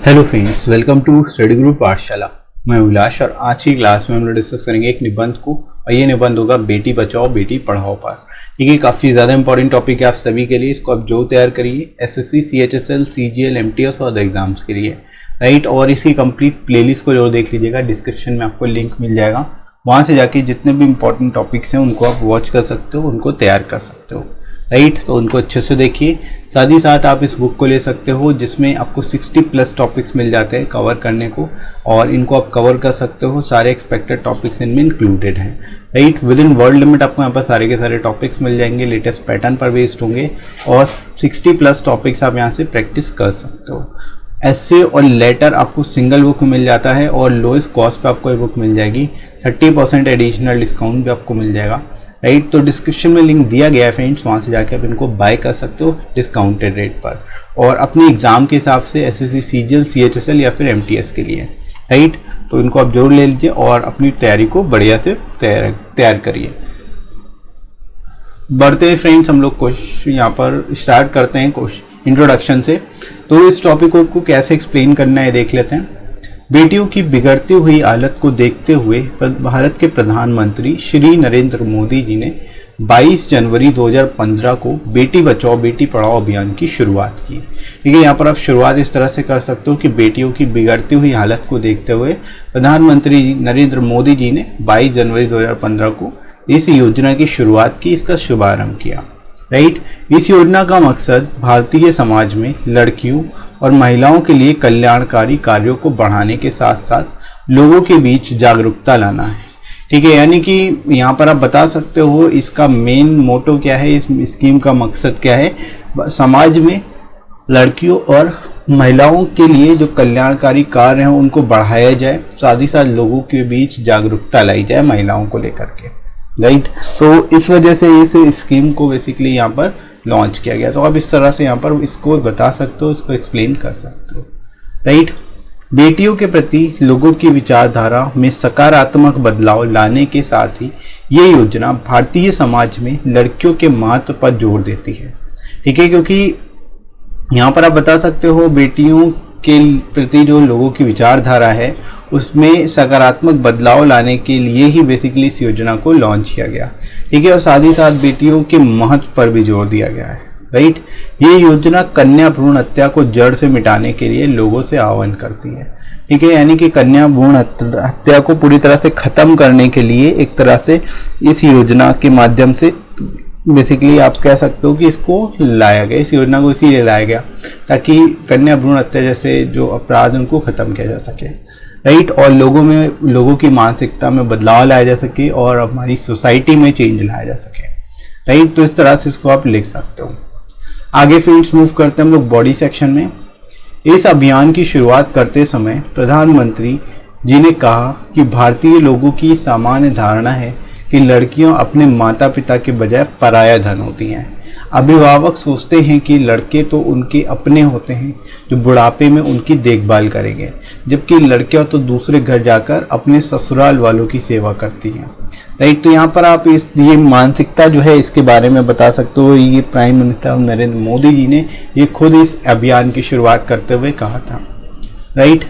Hello friends, welcome to study group Pathshala. मैं उल्लास और आज की क्लास में हम लोग डिस्कस करेंगे एक निबंध को, और ये निबंध होगा बेटी बचाओ बेटी पढ़ाओ पर। ठीक है, काफ़ी ज़्यादा इंपॉर्टेंट टॉपिक है आप सभी के लिए। इसको आप जो तैयार करिए एसएससी, सीएचएसएल, सीजीएल, एमटीएस और अदर एग्जाम्स के लिए, राइट। और इसकी कंप्लीट प्लेलिस्ट को जरूर देख लीजिएगा, डिस्क्रिप्शन में आपको लिंक मिल जाएगा। वहाँ से जाके जितने भी इंपॉर्टेंट टॉपिक्स हैं उनको आप वॉच कर सकते हो, उनको तैयार कर सकते हो, राइट। तो उनको अच्छे से देखिए। साथ ही साथ आप इस बुक को ले सकते हो जिसमें आपको 60+ टॉपिक्स मिल जाते हैं कवर करने को, और इनको आप कवर कर सकते हो। सारे एक्सपेक्टेड टॉपिक्स इनमें इंक्लूडेड हैं, right. With in world limit आपको यहाँ पर सारे के सारे टॉपिक्स मिल जाएंगे, लेटेस्ट पैटर्न पर बेस्ड होंगे, और 60+ टॉपिक्स आप यहाँ से प्रैक्टिस कर सकते हो। एस्से और लेटर आपको सिंगल बुक मिल जाता है, और लोएस्ट कॉस्ट पे आपको ये बुक मिल जाएगी। 30% एडिशनल डिस्काउंट भी आपको मिल जाएगा, राइट। तो डिस्क्रिप्शन में लिंक दिया गया है फ्रेंड्स, वहाँ से जाके आप इनको बाय कर सकते हो डिस्काउंटेड रेट पर, और अपने एग्जाम के हिसाब से एसएससी, सीजीएल, सीएचएसएल या फिर एमटीएस के लिए, राइट। तो इनको आप जरूर ले लीजिए और अपनी तैयारी को बढ़िया से तैयार करिए। बढ़ते हैं फ्रेंड्स, हम लोग क्वेश्चन यहाँ पर स्टार्ट करते हैं क्वेश्चन इंट्रोडक्शन से। तो इस टॉपिक को कैसे एक्सप्लेन करना है देख लेते हैं। बेटियों की बिगड़ती हुई हालत को देखते हुए भारत के प्रधानमंत्री श्री नरेंद्र मोदी जी ने 22 जनवरी 2015 को बेटी बचाओ बेटी पढ़ाओ अभियान की शुरुआत की। ठीक है, यहाँ पर आप शुरुआत इस तरह से कर सकते हो कि बेटियों की बिगड़ती हुई हालत को देखते हुए प्रधानमंत्री नरेंद्र मोदी जी ने 22 जनवरी 2015 को इस योजना की शुरुआत की, इसका शुभारंभ किया, राइट। इस योजना का मकसद भारतीय समाज में लड़कियों और महिलाओं के लिए कल्याणकारी कार्यों को बढ़ाने के साथ साथ लोगों के बीच जागरूकता लाना है। ठीक है, यानी कि यहाँ पर आप बता सकते हो इसका मेन मोटो क्या है, इस स्कीम का मकसद क्या है। समाज में लड़कियों और महिलाओं के लिए जो कल्याणकारी कार्य हैं उनको बढ़ाया जाए, साथ ही साथ लोगों के बीच जागरूकता लाई जाए महिलाओं को लेकर के, राइट। तो इस वजह से इस स्कीम को बेसिकली यहाँ पर लॉन्च किया गया। तो आप इस तरह से यहाँ पर इसको बता सकते हो, इसको एक्सप्लेन कर सकते हो, राइट। बेटियों के प्रति लोगों की विचारधारा में सकारात्मक बदलाव लाने के साथ ही ये योजना भारतीय समाज में लड़कियों के महत्व पर जोर देती है। ठीक है, क्योंकि यहाँ पर आप बता सकते हो बेटियों के प्रति जो लोगों की विचारधारा है उसमें सकारात्मक बदलाव लाने के लिए ही बेसिकली इस योजना को लॉन्च किया गया। ठीक है, और साथ ही साथ बेटियों के महत्व पर भी जोर दिया गया है, राइट। ये योजना कन्या भ्रूण हत्या को जड़ से मिटाने के लिए लोगों से आह्वान करती है। ठीक है, यानी कि कन्या भ्रूण हत्या को पूरी तरह से खत्म करने के लिए एक तरह से इस योजना के माध्यम से बेसिकली आप कह सकते हो कि इसको लाया गया, इस योजना को इसीलिए लाया गया ताकि कन्या भ्रूण हत्या जैसे जो अपराध उनको खत्म किया जा सके, राइट। और लोगों की मानसिकता में बदलाव लाया जा सके और हमारी सोसाइटी में चेंज लाया जा सके, राइट। तो इस तरह से इसको आप लिख सकते हो। आगे फ्रेंड्स मूव करते हैं हम लोग बॉडी सेक्शन में। इस अभियान की शुरुआत करते समय प्रधानमंत्री जी ने कहा कि भारतीय लोगों की सामान्य धारणा है कि लड़कियां अपने माता पिता के बजाय पराया धन होती हैं। अभिभावक सोचते हैं कि लड़के तो उनके अपने होते हैं जो बुढ़ापे में उनकी देखभाल करेंगे, जबकि लड़कियां तो दूसरे घर जाकर अपने ससुराल वालों की सेवा करती हैं, राइट। तो यहाँ पर आप ये मानसिकता जो है इसके बारे में बता सकते हो। ये प्राइम मिनिस्टर नरेंद्र मोदी जी ने ये खुद इस अभियान की शुरुआत करते हुए कहा था, राइट।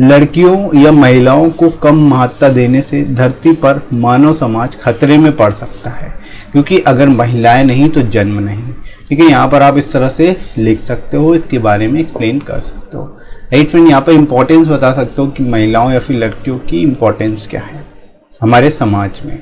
लड़कियों या महिलाओं को कम महत्ता देने से धरती पर मानव समाज खतरे में पड़ सकता है, क्योंकि अगर महिलाएं नहीं तो जन्म नहीं। ठीक है, यहाँ पर आप इस तरह से लिख सकते हो, इसके बारे में एक्सप्लेन कर सकते हो, राइट फ्रेंड। यहाँ पर इंपॉर्टेंस बता सकते हो कि महिलाओं या फिर लड़कियों की इंपॉर्टेंस क्या है हमारे समाज में,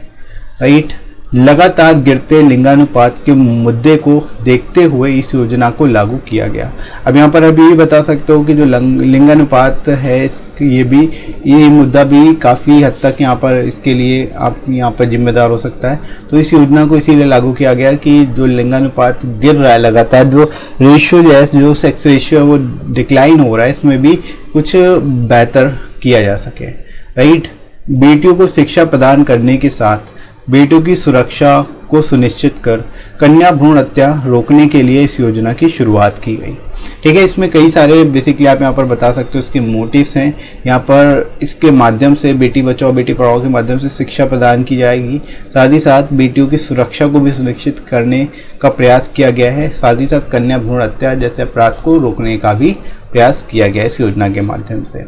राइट। लगातार गिरते लिंगानुपात के मुद्दे को देखते हुए इस योजना को लागू किया गया। अब यहाँ पर अभी बता सकते हो कि जो लिंगानुपात है ये मुद्दा भी काफ़ी हद तक यहाँ पर इसके लिए आप यहाँ पर जिम्मेदार हो सकता है। तो इस योजना को इसीलिए लागू किया गया कि जो लिंगानुपात गिर रहा है लगातार, जो रेशियो जो सेक्स रेशियो है वो डिक्लाइन हो रहा है, इसमें भी कुछ बेहतर किया जा सके, राइट। बेटियों को शिक्षा प्रदान करने के साथ बेटियों की सुरक्षा को सुनिश्चित कर कन्या भ्रूण हत्या रोकने के लिए इस योजना की शुरुआत की गई। ठीक है, इसमें कई सारे बेसिकली आप यहाँ पर बता सकते हो इसके मोटिव्स हैं। यहाँ पर इसके माध्यम से बेटी बचाओ बेटी पढ़ाओ के माध्यम से शिक्षा प्रदान की जाएगी, साथ ही साथ बेटियों की सुरक्षा को भी सुनिश्चित करने का प्रयास किया गया है, साथ ही साथ कन्या भ्रूण हत्या जैसे अपराध को रोकने का भी प्रयास किया गया है इस योजना के माध्यम से।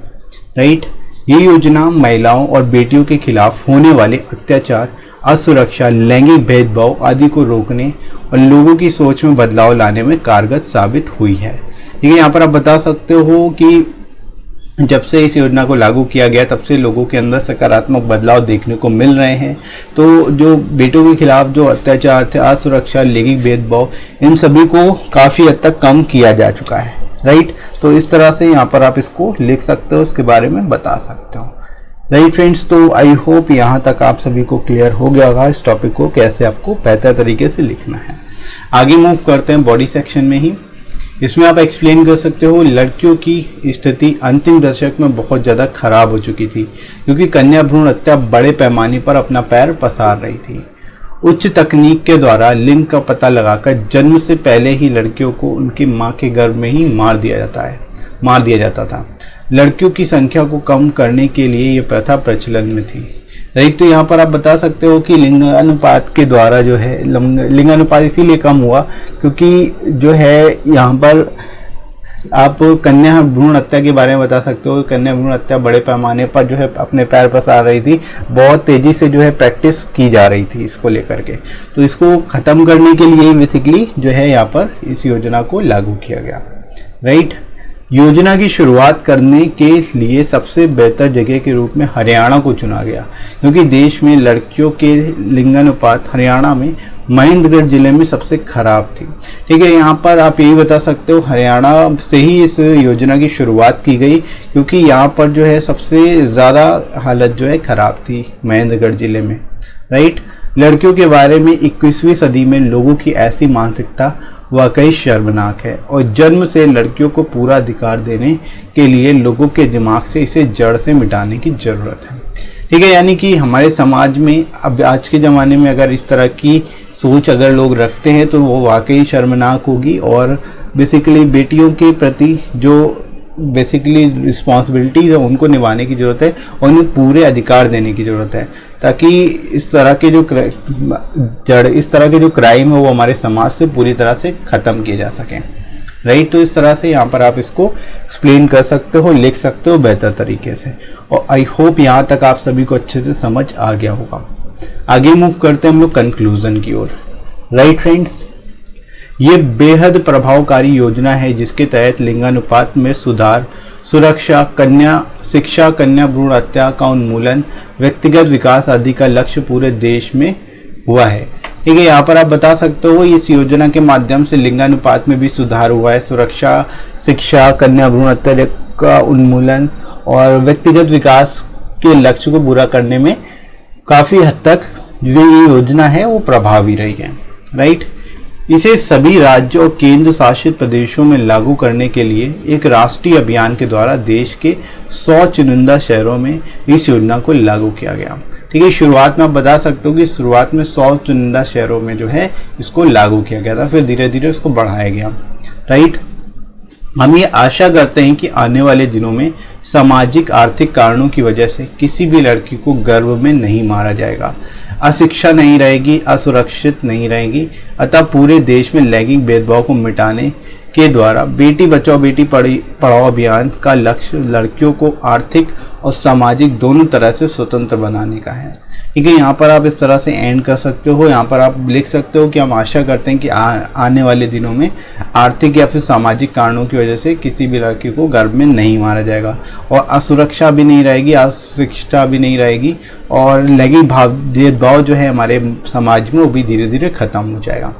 राइट, ये योजना महिलाओं और बेटियों के खिलाफ होने वाले अत्याचार, असुरक्षा, लैंगिक भेदभाव आदि को रोकने और लोगों की सोच में बदलाव लाने में कारगर साबित हुई है। ठीक है, यहाँ पर आप बता सकते हो कि जब से इस योजना को लागू किया गया तब से लोगों के अंदर सकारात्मक बदलाव देखने को मिल रहे हैं। तो जो बेटों के खिलाफ जो अत्याचार थे, असुरक्षा, लैंगिक भेदभाव, इन सभी को काफ़ी हद तक कम किया जा चुका है। राइट, तो इस तरह से यहाँ पर आप इसको लिख सकते हो, उसके बारे में बता सकते हो। राइट फ्रेंड्स, तो आई होप यहाँ तक आप सभी को क्लियर हो गया होगा इस टॉपिक को कैसे आपको बेहतर तरीके से लिखना है। आगे मूव करते हैं बॉडी सेक्शन में ही। इसमें आप एक्सप्लेन कर सकते हो लड़कियों की स्थिति अंतिम दशक में बहुत ज़्यादा खराब हो चुकी थी क्योंकि कन्या भ्रूण हत्या बड़े पैमाने पर अपना पैर पसार रही थी। उच्च तकनीक के द्वारा लिंग का पता लगाकर जन्म से पहले ही लड़कियों को उनकी माँ के गर्भ में ही मार दिया जाता था। लड़कियों की संख्या को कम करने के लिए ये प्रथा प्रचलन में थी। राइट, तो यहाँ पर आप बता सकते हो कि लिंगानुपात के द्वारा जो है लिंगानुपात इसीलिए कम हुआ क्योंकि जो है यहाँ पर आप कन्या भ्रूण हत्या के बारे में बता सकते हो। कन्या भ्रूण हत्या बड़े पैमाने पर जो है अपने पैर पसार रही थी, बहुत तेजी से जो है प्रैक्टिस की जा रही थी इसको लेकर के। तो इसको ख़त्म करने के लिए बेसिकली जो है यहाँ पर इस योजना को लागू किया गया। राइट, योजना की शुरुआत करने के लिए सबसे बेहतर जगह के रूप में हरियाणा को चुना गया क्योंकि देश में लड़कियों के लिंगानुपात हरियाणा में महेंद्रगढ़ जिले में सबसे खराब थी। ठीक है, यहाँ पर आप यही बता सकते हो हरियाणा से ही इस योजना की शुरुआत की गई क्योंकि यहाँ पर जो है सबसे ज़्यादा हालत जो है खराब थी महेंद्रगढ़ जिले में। राइट, लड़कियों के बारे में 21वीं सदी में लोगों की ऐसी मानसिकता वाकई शर्मनाक है और जन्म से लड़कियों को पूरा अधिकार देने के लिए लोगों के दिमाग से इसे जड़ से मिटाने की ज़रूरत है। ठीक है, यानी कि हमारे समाज में अब आज के ज़माने में अगर इस तरह की सोच अगर लोग रखते हैं तो वो वाकई शर्मनाक होगी और बेसिकली बेटियों के प्रति जो बेसिकली रिस्पॉन्सिबिलिटीज़ है उनको निभाने की ज़रूरत है और उन्हें पूरे अधिकार देने की ज़रूरत है ताकि इस तरह के जो क्राइम है वो हमारे समाज से पूरी तरह से ख़त्म किए जा सकें। राइट, तो इस तरह से यहाँ पर आप इसको एक्सप्लेन कर सकते हो, लिख सकते हो बेहतर तरीके से और आई होप यहाँ तक आप सभी को अच्छे से समझ आ गया होगा। आगे मूव करते हैं हम लोग कंक्लूजन की ओर। राइट फ्रेंड्स, ये बेहद प्रभावकारी योजना है जिसके तहत लिंगानुपात में सुधार, सुरक्षा, कन्या शिक्षा, कन्या भ्रूण हत्या का उन्मूलन, व्यक्तिगत विकास आदि का लक्ष्य पूरे देश में हुआ है। ठीक है, यहाँ पर आप बता सकते हो इस योजना के माध्यम से लिंगानुपात में भी सुधार हुआ है, सुरक्षा, शिक्षा, कन्या भ्रूण हत्या का उन्मूलन और व्यक्तिगत विकास के लक्ष्य को पूरा करने में काफ़ी हद तक जो ये योजना है वो प्रभावी रही है। राइट, इसे सभी राज्यों और केंद्र शासित प्रदेशों में लागू करने के लिए एक राष्ट्रीय अभियान के द्वारा देश के 100 चुनिंदा शहरों में इस योजना को लागू किया गया। ठीक है, शुरुआत में आप बता सकते हो कि शुरुआत में 100 चुनिंदा शहरों में जो है इसको लागू किया गया था, फिर धीरे धीरे इसको बढ़ाया गया। राइट, हम ये आशा करते हैं कि आने वाले दिनों में सामाजिक आर्थिक कारणों की वजह से किसी भी लड़की को गर्भ में नहीं मारा जाएगा, अशिक्षा नहीं रहेगी, असुरक्षित नहीं रहेगी। अतः पूरे देश में लैंगिक भेदभाव को मिटाने के द्वारा बेटी बचाओ बेटी पढ़ाओ अभियान का लक्ष्य लड़कियों को आर्थिक और सामाजिक दोनों तरह से स्वतंत्र बनाने का है। ठीक है, यहाँ पर आप इस तरह से एंड कर सकते हो। यहाँ पर आप लिख सकते हो कि हम आशा करते हैं कि आने वाले दिनों में आर्थिक या फिर सामाजिक कारणों की वजह से किसी भी लड़की को गर्भ में नहीं मारा जाएगा और असुरक्षा भी नहीं रहेगी, अशिक्षा भी नहीं रहेगी और लैंगिक भेदभाव जो है हमारे समाज में वो भी धीरे धीरे खत्म हो जाएगा।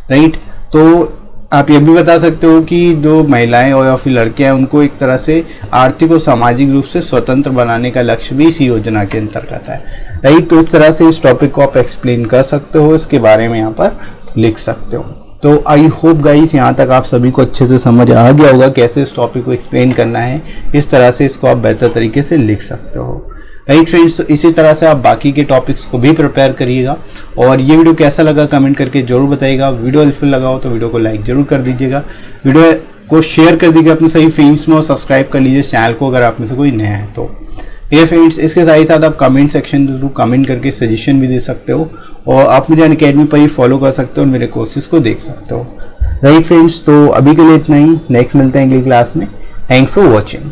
राइट, तो आप ये भी बता सकते हो कि जो महिलाएं और या फिर लड़कियां हैं उनको एक तरह से आर्थिक और सामाजिक रूप से स्वतंत्र बनाने का लक्ष्य भी इसी योजना के अंतर्गत है। राइट, तो इस तरह से इस टॉपिक को आप एक्सप्लेन कर सकते हो, इसके बारे में यहाँ पर लिख सकते हो। तो आई होप गाइस यहाँ तक आप सभी को अच्छे से समझ आ गया होगा कैसे इस टॉपिक को एक्सप्लेन करना है, इस तरह से इसको आप बेहतर तरीके से लिख सकते हो। राइट फ्रेंड्स, तो इसी तरह से आप बाकी के टॉपिक्स को भी प्रिपेयर करिएगा। और ये वीडियो कैसा लगा कमेंट करके जरूर बताइएगा। वीडियो हेल्पफुल लगा हो तो वीडियो को लाइक जरूर कर दीजिएगा, वीडियो को शेयर कर दीजिएगा अपने सही फ्रेंड्स में, और सब्सक्राइब कर लीजिए चैनल को अगर आप में से कोई नया है तो। ये फ्रेंड्स, इसके साथ ही साथ आप कमेंट सेक्शन में कमेंट करके सजेशन भी दे सकते हो, और आप मुझे अनअकैडमी पर ही फॉलो कर सकते हो और मेरे कोर्सेज को देख सकते हो। राइट फ्रेंड्स, तो अभी के लिए इतना ही, नेक्स्ट मिलते हैं अगली क्लास में। Thanks for watching.